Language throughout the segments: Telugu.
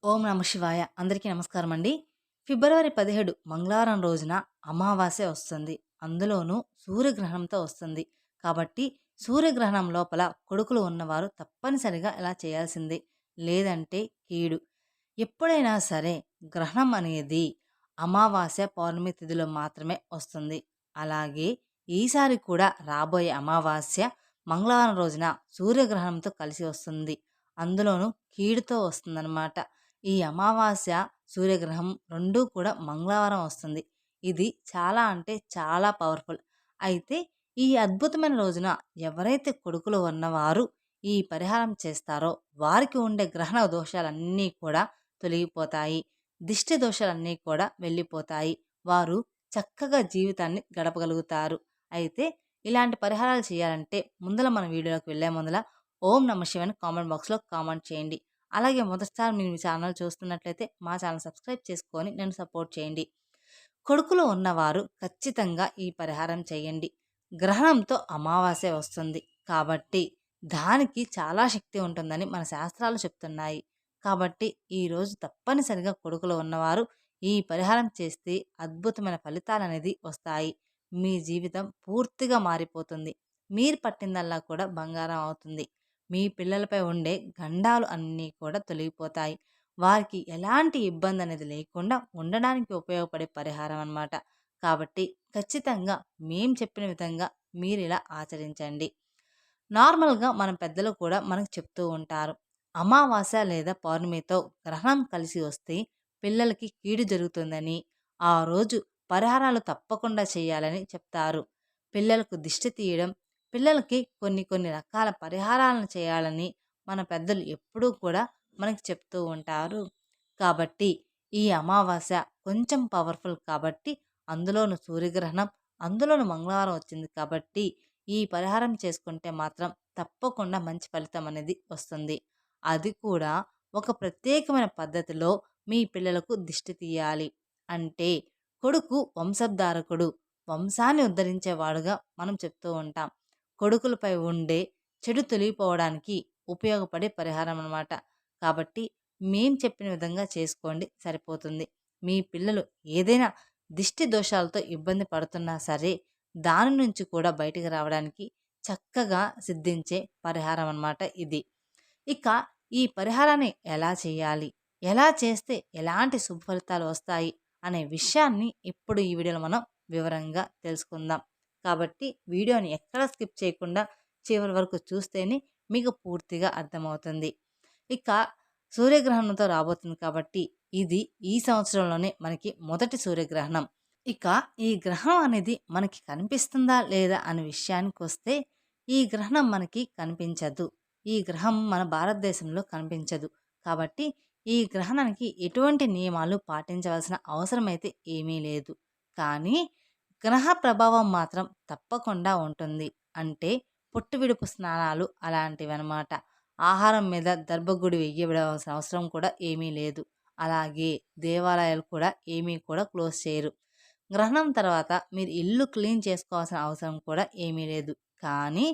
ఓం నమ శివాయ. అందరికీ నమస్కారం అండి. ఫిబ్రవరి 17 మంగళవారం రోజున అమావాస్య వస్తుంది. అందులోనూ సూర్యగ్రహణంతో వస్తుంది. కాబట్టి సూర్యగ్రహణం లోపల కొడుకులు ఉన్నవారు తప్పనిసరిగా ఇలా చేయాల్సిందే. లేదంటే కీడు. ఎప్పుడైనా సరే గ్రహణం అనేది అమావాస్య, పౌర్ణమి తిథిలో మాత్రమే వస్తుంది. అలాగే ఈసారి కూడా రాబోయే అమావాస్య మంగళవారం రోజున సూర్యగ్రహణంతో కలిసి వస్తుంది. అందులోనూ కీడుతో వస్తుందన్నమాట. ఈ అమావాస్య, సూర్యగ్రహం రెండూ కూడా మంగళవారం వస్తుంది. ఇది చాలా అంటే చాలా పవర్‌ఫుల్. అయితే ఈ అద్భుతమైన రోజున ఎవరైతే కొడుకులు ఉన్నవారు ఈ పరిహారం చేస్తారో వారికి ఉండే గ్రహణ దోషాలన్నీ కూడా తొలగిపోతాయి. దిష్టి దోషాలన్నీ కూడా వెళ్ళిపోతాయి. వారు చక్కగా జీవితాన్ని గడపగలుగుతారు. అయితే ఇలాంటి పరిహారాలు చేయాలంటే ముందల మన వీడియోలోకి వెళ్ళే ముందల ఓం నమ శివాయ అని కామెంట్ బాక్స్‌లో కామెంట్ చేయండి. అలాగే మొదటిసారి మీరు మీ ఛానల్ చూస్తున్నట్లయితే మా ఛానల్ సబ్స్క్రైబ్ చేసుకొని నన్ను సపోర్ట్ చేయండి. కొడుకులో ఉన్నవారు ఖచ్చితంగా ఈ పరిహారం చేయండి. గ్రహణంతో అమావాస్య వస్తుంది కాబట్టి దానికి చాలా శక్తి ఉంటుందని మన శాస్త్రాలు చెప్తున్నాయి. కాబట్టి ఈరోజు తప్పనిసరిగా కొడుకులో ఉన్నవారు ఈ పరిహారం చేస్తే అద్భుతమైన ఫలితాలనేది వస్తాయి. మీ జీవితం పూర్తిగా మారిపోతుంది. మీరు పట్టిందల్లా కూడా బంగారం అవుతుంది. మీ పిల్లలపై ఉండే గండాలు అన్నీ కూడా తొలగిపోతాయి. వారికి ఎలాంటి ఇబ్బంది అనేది లేకుండా ఉండడానికి ఉపయోగపడే పరిహారం అన్నమాట. కాబట్టి ఖచ్చితంగా మేం చెప్పిన విధంగా మీరిలా ఆచరించండి. నార్మల్‌గా మన పెద్దలు కూడా మనకు చెప్తూ ఉంటారు. అమావాస్య లేదా పౌర్ణమితో గ్రహణం కలిసి వస్తే పిల్లలకి కీడు జరుగుతుందని, ఆ రోజు పరిహారాలు తప్పకుండా చేయాలని చెప్తారు. పిల్లలకు దిష్టి తీయడం, పిల్లలకి కొన్ని కొన్ని రకాల పరిహారాలను చేయాలని మన పెద్దలు ఎప్పుడూ కూడా మనకి చెప్తూ ఉంటారు. కాబట్టి ఈ అమావాస్య కొంచెం పవర్‌ఫుల్ కాబట్టి అందులోను సూర్యగ్రహణం, అందులోను మంగళవారం వచ్చింది కాబట్టి ఈ పరిహారం చేసుకుంటే మాత్రం తప్పకుండా మంచి ఫలితం అనేది వస్తుంది. అది కూడా ఒక ప్రత్యేకమైన పద్ధతిలో మీ పిల్లలకు దిష్టి తీయాలి. అంటే కొడుకు వంశధారకుడు, వంశాన్ని ఉద్ధరించేవాడుగా మనం చెప్తూ ఉంటాం. కొడుకులపై ఉండే చెడు తొలగిపోవడానికి ఉపయోగపడే పరిహారం అన్నమాట. కాబట్టి మేం చెప్పిన విధంగా చేసుకోండి సరిపోతుంది. మీ పిల్లలు ఏదైనా దిష్టి దోషాలతో ఇబ్బంది పడుతున్నా సరే దాని నుంచి కూడా బయటికి రావడానికి చక్కగా సిద్ధించే పరిహారం అన్నమాట ఇది. ఇక ఈ పరిహారాన్ని ఎలా చేయాలి? ఎలా చేస్తే ఎలాంటి శుభ ఫలితాలు వస్తాయి? అనే విషయాన్ని ఇప్పుడు ఈ వీడియోలో మనం వివరంగా తెలుసుకుందాం. కాబట్టి వీడియోని ఎక్కడ స్కిప్ చేయకుండా చివరి వరకు చూస్తేనే మీకు పూర్తిగా అర్థమవుతుంది. ఇక సూర్యగ్రహణంతో రాబోతుంది కాబట్టి ఇది ఈ సంవత్సరంలోనే మనకి మొదటి సూర్యగ్రహణం. ఇక ఈ గ్రహణం అనేది మనకి కనిపిస్తుందా లేదా అనే విషయానికొస్తే ఈ గ్రహణం మనకి కనిపించదు. ఈ గ్రహం మన భారతదేశంలో కనిపించదు. కాబట్టి ఈ గ్రహణానికి ఎటువంటి నియమాలు పాటించవలసిన అవసరమైతే ఏమీ లేదు. కానీ గ్రహ ప్రభావం మాత్రం తప్పకుండా ఉంటుంది. అంటే పుట్టు విడుపు స్నానాలు అలాంటివన్నమాట. ఆహారం మీద దర్భగుడి వెయ్యబడవలసిన అవసరం కూడా ఏమీ లేదు. అలాగే దేవాలయాలు కూడా ఏమీ కూడా క్లోజ్ చేయరు. గ్రహణం తర్వాత మీరు ఇల్లు క్లీన్ చేసుకోవాల్సిన అవసరం కూడా ఏమీ లేదు. కానీ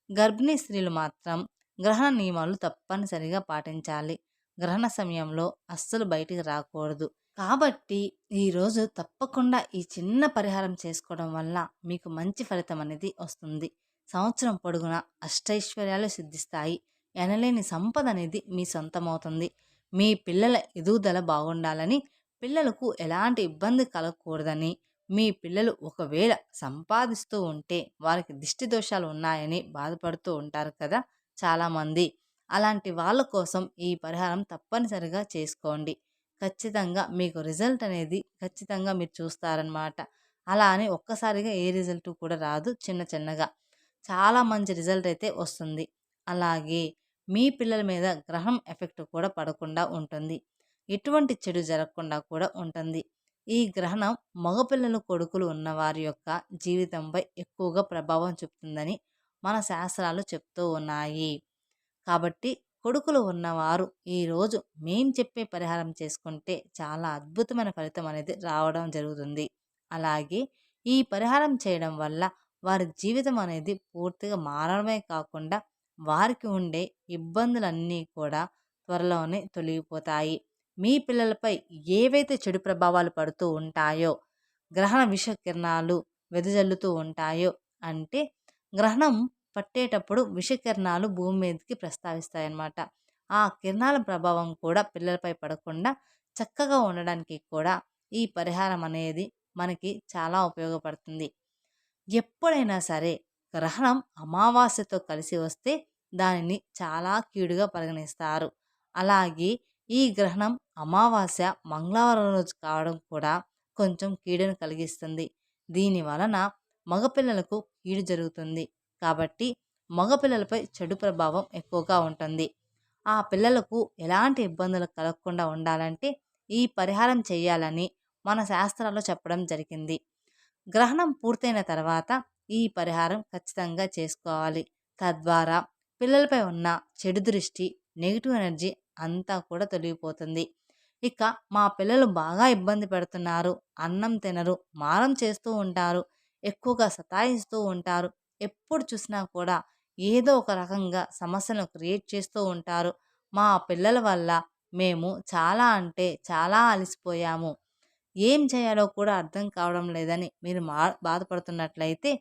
గర్భిణీ స్త్రీలు మాత్రం గ్రహణ నియమాలు తప్పనిసరిగా పాటించాలి. గ్రహణ సమయంలో అస్సలు బయటికి రాకూడదు. కాబట్టి ఈరోజు తప్పకుండా ఈ చిన్న పరిహారం చేసుకోవడం వల్ల మీకు మంచి ఫలితం అనేది వస్తుంది. సంవత్సరం పొడుగునా అష్టైశ్వర్యాలు సిద్ధిస్తాయి. ఎనలేని సంపద అనేది మీ సొంతమవుతుంది. మీ పిల్లల ఎదుగుదల బాగుండాలని, పిల్లలకు ఎలాంటి ఇబ్బంది కలగకూడదని, మీ పిల్లలు ఒకవేళ సంపాదిస్తూ ఉంటే వారికి దిష్టి దోషాలు ఉన్నాయని బాధపడుతూ ఉంటారు కదా చాలామంది. అలాంటి వాళ్ళ కోసం ఈ పరిహారం తప్పనిసరిగా చేసుకోండి. ఖచ్చితంగా మీకు రిజల్ట్ అనేది ఖచ్చితంగా మీరు చూస్తారనమాట. అలా అని ఒక్కసారిగా ఏ రిజల్ట్ కూడా రాదు. చిన్న చిన్నగా చాలా మంచి రిజల్ట్ అయితే వస్తుంది. అలాగే మీ పిల్లల మీద గ్రహం ఎఫెక్ట్ కూడా పడకుండా ఉంటుంది. ఎటువంటి చెడు జరగకుండా కూడా ఉంటుంది. ఈ గ్రహణం మగపిల్లలు కొడుకులు ఉన్నవారి యొక్క జీవితంపై ఎక్కువగా ప్రభావం చూపుతుందని మన శాస్త్రాలు చెప్తూ ఉన్నాయి. కాబట్టి కొడుకులు ఉన్నవారు ఈరోజు మేం చెప్పే పరిహారం చేసుకుంటే చాలా అద్భుతమైన ఫలితం అనేది రావడం జరుగుతుంది. అలాగే ఈ పరిహారం చేయడం వల్ల వారి జీవితం అనేది పూర్తిగా మారడమే కాకుండా వారికి ఉండే ఇబ్బందులన్నీ కూడా త్వరలోనే తొలగిపోతాయి. మీ పిల్లలపై ఏవైతే చెడు ప్రభావాలు పడుతూ ఉంటాయో, గ్రహణ విష కిరణాలు వెదజల్లుతూ ఉంటాయో, అంటే గ్రహణం పట్టేటప్పుడు విషకిరణాలు భూమి మీదకి ప్రస్తావిస్తాయన్నమాట. ఆ కిరణాల ప్రభావం కూడా పిల్లలపై పడకుండా చక్కగా ఉండడానికి కూడా ఈ పరిహారం అనేది మనకి చాలా ఉపయోగపడుతుంది. ఎప్పుడైనా సరే గ్రహణం అమావాస్యతో కలిసి వస్తే దానిని చాలా కీడుగా పరిగణిస్తారు. అలాగే ఈ గ్రహణం అమావాస్య మంగళవారం రోజు కావడం కూడా కొంచెం కీడును కలిగిస్తుంది. దీని వలన మగపిల్లలకు కీడు జరుగుతుంది. కాబట్టి మగపిల్లలపై చెడు ప్రభావం ఎక్కువగా ఉంటుంది. ఆ పిల్లలకు ఎలాంటి ఇబ్బందులు కలగకుండా ఉండాలంటే ఈ పరిహారం చేయాలని మన శాస్త్రాల్లో చెప్పడం జరిగింది. గ్రహణం పూర్తయిన తర్వాత ఈ పరిహారం ఖచ్చితంగా చేసుకోవాలి. తద్వారా పిల్లలపై ఉన్న చెడు దృష్టి, నెగిటివ్ ఎనర్జీ అంతా కూడా తొలగిపోతుంది. ఇక మా పిల్లలు బాగా ఇబ్బంది పెడుతున్నారు, అన్నం తినరు, మారం చేస్తూ ఉంటారు, ఎక్కువగా సతాయిస్తూ ఉంటారు, ఎప్పుడు చూసినా కూడా ఏదో ఒక రకంగా సమస్యలను క్రియేట్ చేస్తూ ఉంటారు. మా పిల్లల వల్ల మేము చాలా అంటే చాలా అలసిపోయాము. ఏం చేయాలో కూడా అర్థం కావడం లేదని మీరు బాధపడుతున్నట్లయితే,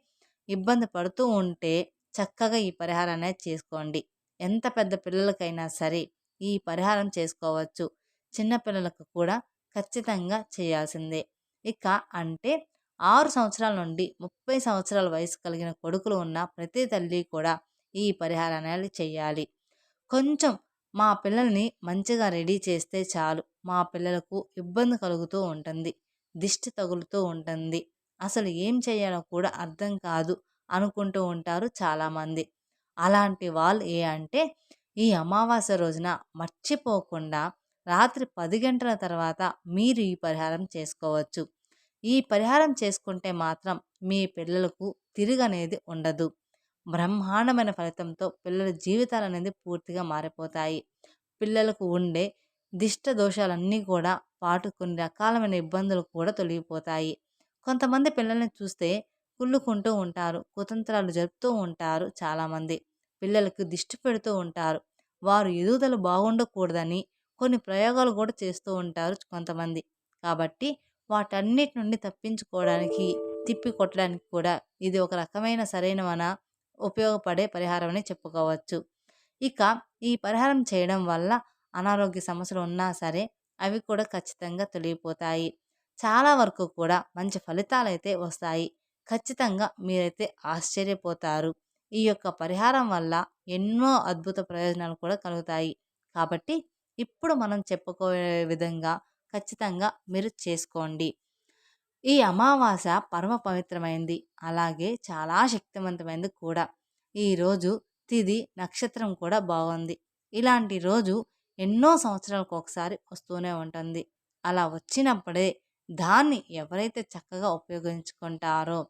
ఇబ్బంది పడుతూ ఉంటే చక్కగా ఈ పరిహారం అనేది చేసుకోండి. ఎంత పెద్ద పిల్లలకైనా సరే ఈ పరిహారం చేసుకోవచ్చు. చిన్న పిల్లలకు కూడా ఖచ్చితంగా చేయాల్సిందే. ఇక అంటే 6 సంవత్సరాల నుండి 30 సంవత్సరాల వయసు కలిగిన కొడుకులు ఉన్న ప్రతి తల్లి కూడా ఈ పరిహారాన్ని అనేది చేయాలి. కొంచెం మా పిల్లల్ని మంచిగా రెడీ చేస్తే చాలు, మా పిల్లలకు ఇబ్బంది కలుగుతూ ఉంటుంది, దిష్టి తగులుతూ ఉంటుంది, అసలు ఏం చేయాలో కూడా అర్థం కాదు అనుకుంటూ ఉంటారు చాలామంది. అలాంటి వాళ్ళు అంటే ఈ అమావాస్య రోజున మర్చిపోకుండా రాత్రి 10 గంటల తర్వాత మీరు ఈ పరిహారం చేసుకోవచ్చు. ఈ పరిహారం చేసుకుంటే మాత్రం మీ పిల్లలకు తిరుగనేది ఉండదు. బ్రహ్మాండమైన ఫలితంతో పిల్లల జీవితాలు అనేది పూర్తిగా మారిపోతాయి. పిల్లలకు ఉండే దిష్ట దోషాలన్నీ కూడా పాటు కొన్ని రకాలమైన ఇబ్బందులు కూడా తొలగిపోతాయి. కొంతమంది పిల్లల్ని చూస్తే కుళ్ళుకుంటూ ఉంటారు, కుతంత్రాలు జరుపుతూ ఉంటారు చాలామంది. పిల్లలకు దిష్టి పెడుతూ ఉంటారు. వారు ఎదుగుదల బాగుండకూడదని కొన్ని ప్రయోగాలు కూడా చేస్తూ ఉంటారు కొంతమంది. కాబట్టి వాటన్నిటి నుండి తప్పించుకోవడానికి, తిప్పి కొట్టడానికి కూడా ఇది ఒక రకమైన సరైన ఉపయోగపడే పరిహారం అని చెప్పుకోవచ్చు. ఇక ఈ పరిహారం చేయడం వల్ల అనారోగ్య సమస్యలు ఉన్నా సరే అవి కూడా ఖచ్చితంగా తొలగిపోతాయి. చాలా వరకు కూడా మంచి ఫలితాలైతే వస్తాయి. ఖచ్చితంగా మీరైతే ఆశ్చర్యపోతారు. ఈ యొక్క పరిహారం వల్ల ఎన్నో అద్భుత ప్రయోజనాలు కూడా కలుగుతాయి. కాబట్టి ఇప్పుడు మనం చెప్పుకోయే విధంగా ఖచ్చితంగా మీరు చేసుకోండి. ఈ అమావాస్య పరమ పవిత్రమైంది. అలాగే చాలా శక్తివంతమైంది కూడా. ఈరోజు తిథి, నక్షత్రం కూడా బాగుంది. ఇలాంటి రోజు ఎన్నో సంవత్సరాలకు ఒకసారి వస్తూనే ఉంటుంది. అలా వచ్చినప్పుడే దాన్ని ఎవరైతే చక్కగా ఉపయోగించుకుంటారో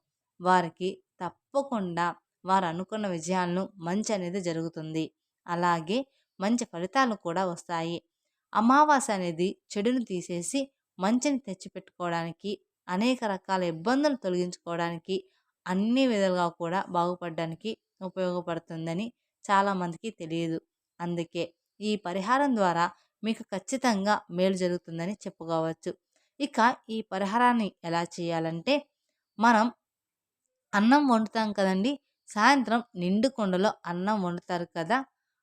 వారికి తప్పకుండా వారు అనుకున్న విజయాలను మంచి అనేది జరుగుతుంది. అలాగే మంచి ఫలితాలు కూడా వస్తాయి. అమావాస్య అనేది చెడును తీసేసి మంచిని తెచ్చిపెట్టుకోవడానికి, అనేక రకాల ఇబ్బందులు తొలగించుకోవడానికి, అన్ని విధాలుగా కూడా బాగుపడడానికి ఉపయోగపడుతుందని చాలామందికి తెలియదు. అందుకే ఈ పరిహారం ద్వారా మీకు ఖచ్చితంగా మేలు జరుగుతుందని చెప్పుకోవచ్చు. ఇక ఈ పరిహారాన్ని ఎలా చేయాలంటే, మనం అన్నం వండుతాం కదండీ! సాయంత్రం నిండు కుండలో అన్నం వండుతారు కదా!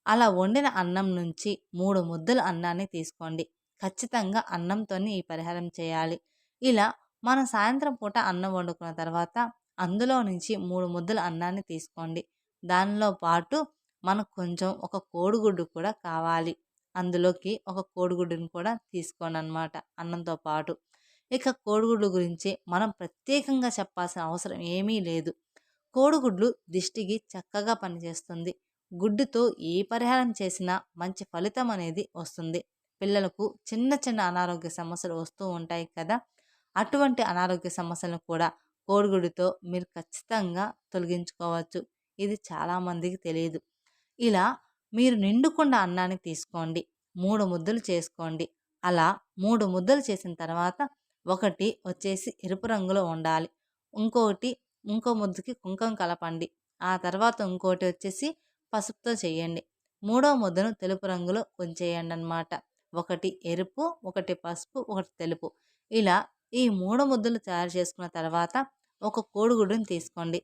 అలా వండిన అన్నం నుంచి 3 ముద్దలు అన్నాన్ని తీసుకోండి. ఖచ్చితంగా అన్నంతోని ఈ పరిహారం చేయాలి. ఇలా మనం సాయంత్రం పూట అన్నం వండుకున్న తర్వాత అందులో నుంచి 3 ముద్దల అన్నాన్ని తీసుకోండి. దానిలో పాటు మనకు కొంచెం ఒక కోడిగుడ్డు కూడా కావాలి. అందులోకి ఒక కోడిగుడ్డుని కూడా తీసుకోండనమాట అన్నంతో పాటు. ఇక కోడిగుడ్లు గురించి మనం ప్రత్యేకంగా చెప్పాల్సిన అవసరం ఏమీ లేదు. కోడిగుడ్లు దిష్టికి చక్కగా పనిచేస్తుంది. గుడ్డుతో ఏ పరిహారం చేసినా మంచి ఫలితం అనేది వస్తుంది. పిల్లలకు చిన్న చిన్న అనారోగ్య సమస్యలు వస్తూ ఉంటాయి కదా! అటువంటి అనారోగ్య సమస్యలను కూడా కోడిగుడ్డుతో మీరు ఖచ్చితంగా తొలగించుకోవచ్చు. ఇది చాలామందికి తెలియదు. ఇలా మీరు నిండుకుండా అన్నాన్ని తీసుకోండి. 3 ముద్దలు చేసుకోండి. అలా 3 ముద్దలు చేసిన తర్వాత ఒకటి వచ్చేసి ఎరుపు రంగులో ఉండాలి. ఇంకొకటి ఇంకో ముద్దకి కుంకుమ కలపండి. ఆ తర్వాత ఇంకోటి వచ్చేసి పసుపుతో చేయండి. మూడో ముద్దను తెలుపు రంగులో ఉంచేయండి అన్నమాట. ఒకటి ఎరుపు, ఒకటి పసుపు, ఒకటి తెలుపు. ఇలా ఈ 3 ముద్దలు తయారు చేసుకున్న తర్వాత ఒక కోడిగుడ్డుని తీసుకోండి.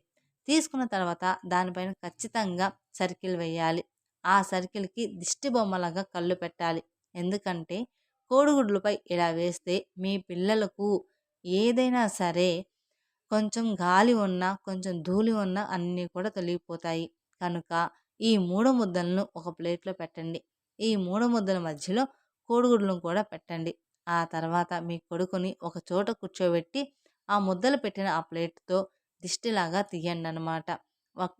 తీసుకున్న తర్వాత దానిపైన ఖచ్చితంగా సర్కిల్ వేయాలి. ఆ సర్కిల్‌కి దిష్టి బొమ్మలాగా కళ్ళు పెట్టాలి. ఎందుకంటే కోడిగుడ్లపై ఇలా వేస్తే మీ పిల్లలకు ఏదైనా సరే కొంచెం గాలి ఉన్నా, కొంచెం ధూళి ఉన్నా అన్నీ కూడా తొలగిపోతాయి. కనుక ఈ 3 ముద్దలను ఒక ప్లేట్‌లో పెట్టండి. ఈ 3 ముద్దల మధ్యలో కోడిగుడ్లను కూడా పెట్టండి. ఆ తర్వాత మీ కొడుకుని ఒక చోట కూర్చోబెట్టి ఆ ముద్దలు పెట్టిన ఆ ప్లేట్‌తో దిష్టిలాగా తీయండనమాట.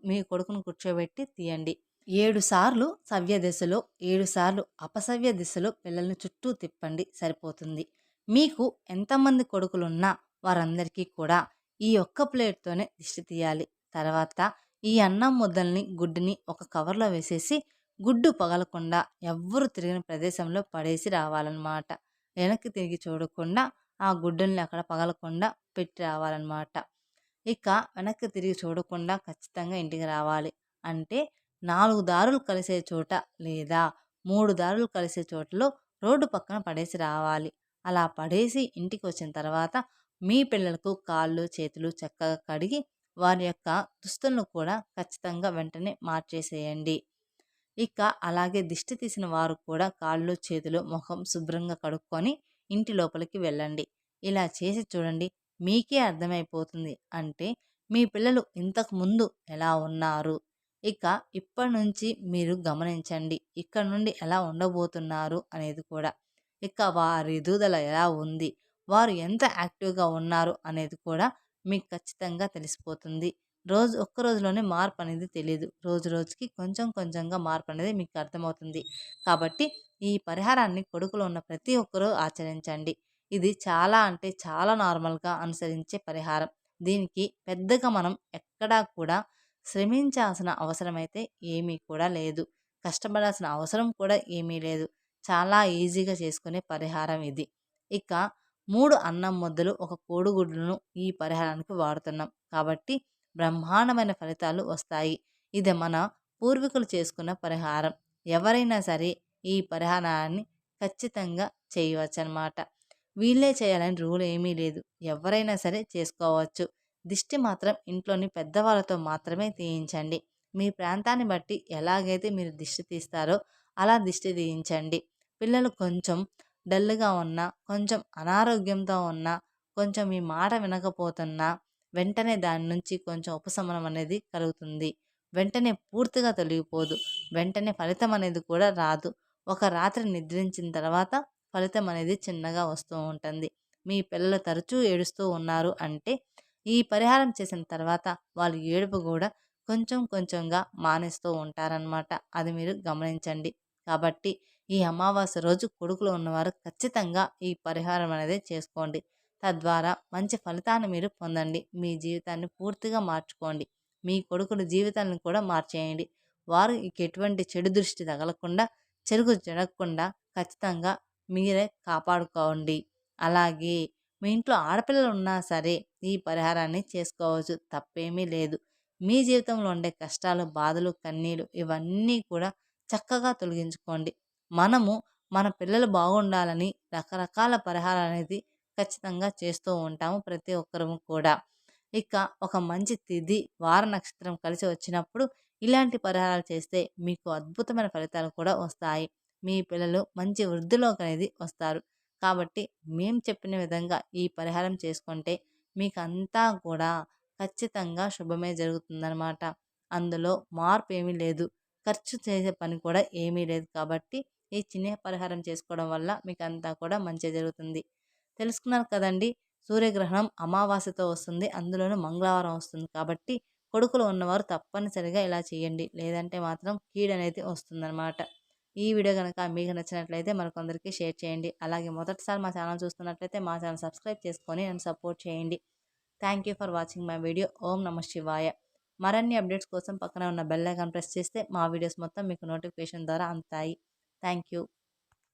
మీ కొడుకుని కూర్చోబెట్టి తీయండి. 7 సార్లు సవ్య దిశలో, 7 సార్లు అపసవ్య దిశలో పిల్లల్ని చుట్టూ తిప్పండి సరిపోతుంది. మీకు ఎంతమంది కొడుకులున్నా వారందరికీ కూడా ఈ ఒక్క ప్లేట్‌తోనే దిష్టి తీయాలి. తర్వాత ఈ అన్నం ముద్దల్ని, గుడ్డుని ఒక కవర్‌లో వేసేసి గుడ్డు పగలకుండా ఎవ్వరు తిరగని ప్రదేశంలో పడేసి రావాలన్నమాట. వెనక్కి తిరిగి చూడకుండా ఆ గుడ్డుల్ని అక్కడ పగలకుండా పెట్టి రావాలన్నమాట. ఇక వెనక్కి తిరిగి చూడకుండా ఖచ్చితంగా ఇంటికి రావాలి. అంటే 4 దారులు కలిసే చోట లేదా 3 దారులు కలిసే చోటలో రోడ్డు పక్కన పడేసి రావాలి. అలా పడేసి ఇంటికి వచ్చిన తర్వాత మీ పిల్లలకు కాళ్ళు, చేతులు చక్కగా కడిగి వారి యొక్క దుస్తులను కూడా ఖచ్చితంగా వెంటనే మార్చేసేయండి. ఇక అలాగే దిష్టి తీసిన వారు కూడా కాళ్ళు, చేతులు, మొహం శుభ్రంగా కడుక్కొని ఇంటి లోపలికి వెళ్ళండి. ఇలా చేసి చూడండి. మీకే అర్థమైపోతుంది. అంటే మీ పిల్లలు ఇంతకు ముందు ఎలా ఉన్నారు? ఇక ఇప్పటి నుంచి మీరు గమనించండి. ఇక్కడ నుండి ఎలా ఉండబోతున్నారు అనేది కూడా. ఇక వారి ఎదుగుదల ఎలా ఉంది? వారు ఎంత యాక్టివ్‌గా ఉన్నారు అనేది కూడా మీకు ఖచ్చితంగా తెలిసిపోతుంది. ఒక్క రోజులోనే మార్పనేది తెలీదు. రోజు రోజుకి కొంచెం కొంచెంగా మార్పనేది మీకు అర్థమవుతుంది. కాబట్టి ఈ పరిహారాన్ని కొడుకులో ఉన్న ప్రతి ఒక్కరూ ఆచరించండి. ఇది చాలా అంటే చాలా నార్మల్‌గా అనుసరించే పరిహారం. దీనికి పెద్దగా మనం ఎక్కడా కూడా శ్రమించాల్సిన అవసరమైతే ఏమీ కూడా లేదు. కష్టపడాల్సిన అవసరం కూడా ఏమీ లేదు. చాలా ఈజీగా చేసుకునే పరిహారం ఇది. ఇక 3 అన్నం ముద్దలు, ఒక కోడిగుడ్డును ఈ పరిహారానికి వాడుతున్నాం. కాబట్టి బ్రహ్మాండమైన ఫలితాలు వస్తాయి. ఇది మన పూర్వీకులు చేసుకున్న పరిహారం. ఎవరైనా సరే ఈ పరిహారాన్ని ఖచ్చితంగా చేయవచ్చనమాట. వీళ్ళే చేయాలని రూల్ ఏమీ లేదు. ఎవరైనా సరే చేసుకోవచ్చు. దిష్టి మాత్రం ఇంట్లోని పెద్దవాళ్ళతో మాత్రమే తీయించండి. మీ ప్రాంతాన్ని బట్టి ఎలాగైతే మీరు దిష్టి తీస్తారో అలా దిష్టి తీయించండి. పిల్లలు కొంచెం డల్‌గా ఉన్నా, కొంచెం అనారోగ్యంతో ఉన్నా, కొంచెం మీ మాట వినకపోతున్నా వెంటనే దాని నుంచి కొంచెం ఉపశమనం అనేది కలుగుతుంది. వెంటనే పూర్తిగా తొలగిపోదు. వెంటనే ఫలితం అనేది కూడా రాదు. ఒక రాత్రి నిద్రించిన తర్వాత ఫలితం అనేది చిన్నగా వస్తూ ఉంటుంది. మీ పిల్లలు తరచూ ఏడుస్తూ ఉన్నారు అంటే ఈ పరిహారం చేసిన తర్వాత వాళ్ళ ఏడుపు కూడా కొంచెం కొంచెంగా మానేస్తూ ఉంటారనమాట. అది మీరు గమనించండి. కాబట్టి ఈ అమావాస్య రోజు కొడుకులు ఉన్నవారు ఖచ్చితంగా ఈ పరిహారం అనేది చేసుకోండి. తద్వారా మంచి ఫలితాన్ని మీరు పొందండి. మీ జీవితాన్ని పూర్తిగా మార్చుకోండి. మీ కొడుకుల జీవితాలను కూడా మార్చేయండి. వారు ఎటువంటి చెడు దృష్టి తగలకుండా, చెరుకు జరగకుండా ఖచ్చితంగా మీరే కాపాడుకోండి. అలాగే మీ ఇంట్లో ఆడపిల్లలు ఉన్నా సరే ఈ పరిహారాన్ని చేసుకోవచ్చు. తప్పేమీ లేదు. మీ జీవితంలో ఉండే కష్టాలు, బాధలు, కన్నీళ్ళు ఇవన్నీ కూడా చక్కగా తొలగించుకోండి. మనము మన పిల్లలు బాగుండాలని రకరకాల పరిహారాలనేది ఖచ్చితంగా చేస్తూ ఉంటాము ప్రతి ఒక్కరము కూడా. ఇక ఒక మంచి తిథి, వార నక్షత్రం కలిసి వచ్చినప్పుడు ఇలాంటి పరిహారాలు చేస్తే మీకు అద్భుతమైన ఫలితాలు కూడా వస్తాయి. మీ పిల్లలు మంచి వృద్ధిలోకనేది వస్తారు. కాబట్టి మేము చెప్పిన విధంగా ఈ పరిహారం చేసుకుంటే మీకంతా కూడా ఖచ్చితంగా శుభమే జరుగుతుందనమాట. అందులో మార్పు ఏమీ లేదు. ఖర్చు చేసే పని కూడా ఏమీ లేదు. కాబట్టి ఈ చిన్న పరిహారం చేసుకోవడం వల్ల మీకంతా కూడా మంచే జరుగుతుంది. తెలుసుకున్నారు కదండీ! సూర్యగ్రహణం అమావాస్యతో వస్తుంది. అందులోనూ మంగళవారం వస్తుంది. కాబట్టి కొడుకులు ఉన్నవారు తప్పనిసరిగా ఇలా చేయండి. లేదంటే మాత్రం కీడనేది వస్తుందనమాట. ఈ వీడియో గనక మీకు నచ్చినట్లయితే మరికొందరికి షేర్ చేయండి. అలాగే మొదటిసారి మా ఛానల్ చూస్తున్నట్లయితే మా ఛానల్ సబ్స్క్రైబ్ చేసుకొని నన్ను సపోర్ట్ చేయండి. Thank you for watching my video. ఓం నమః శివాయ. మరిన్ని అప్డేట్స్ కోసం పక్కన ఉన్న బెల్ ఐకాన్ ప్రెస్ చేస్తే మా వీడియోస్ మొత్తం మీకు నోటిఫికేషన్ ద్వారా అందుతాయి. Thank you.